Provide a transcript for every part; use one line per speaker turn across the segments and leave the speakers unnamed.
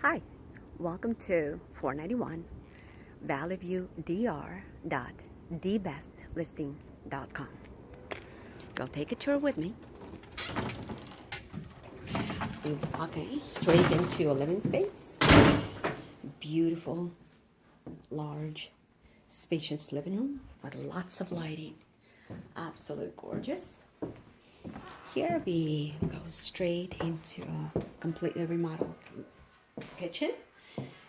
Hi, welcome to 491 valleyviewdr.thebestlisting.com. Go take a tour with me. We're walking straight into a living space. Beautiful, large, spacious living room with lots of lighting. Absolute gorgeous. Here we go straight into a completely remodeled kitchen.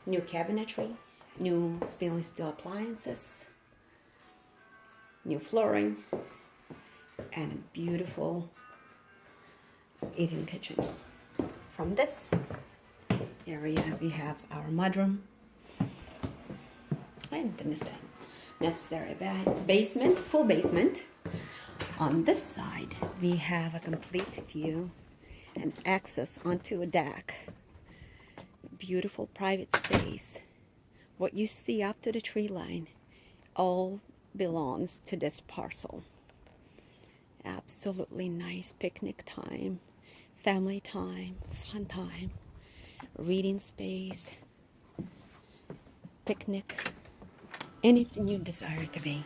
New cabinetry, new stainless steel appliances, new flooring, and a beautiful eating kitchen. From this area we have our mudroom and the necessary basement, full basement. On this side we have a complete view and access onto a deck. Beautiful private space. What you see up to the tree line all belongs to this parcel. Absolutely nice picnic time, family time, fun time, reading space, picnic, anything you desire to be.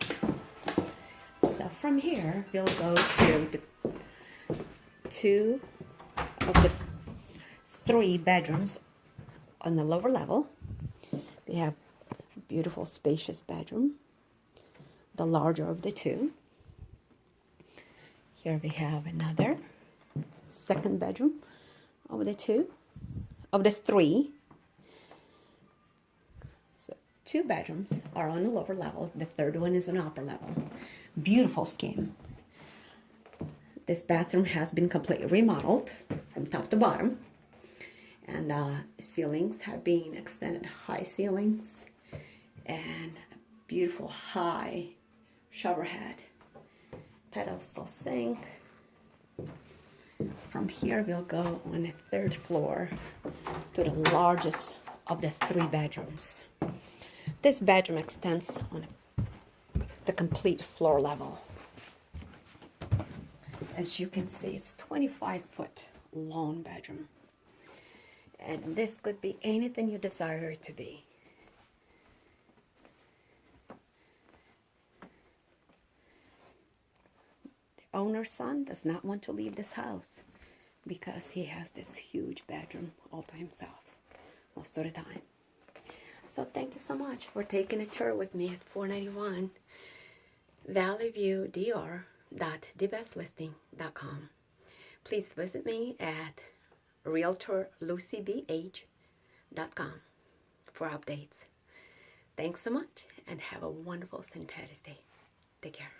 So from here we'll go to the two of the three bedrooms on the lower level. We have a beautiful spacious bedroom, the larger of the two. Here we have another second bedroom of the three. So two bedrooms are on the lower level, the third one is on the upper level. Beautiful scheme. This bathroom has been completely remodeled from top to bottom. And ceilings have been extended, high ceilings, and a beautiful high shower head, pedestal sink. From here we'll go on the third floor to the largest of the three bedrooms. This bedroom extends on the complete floor level. As you can see, it's 25-foot long bedroom. And this could be anything you desire it to be. The owner's son does not want to leave this house because he has this huge bedroom all to himself most of the time. So thank you so much for taking a tour with me at 491 valleyviewdr.thebestlisting.com. Please visit me at realtorlucybh.com for updates. Thanks so much and have a wonderful St. Patty's Day. Take care.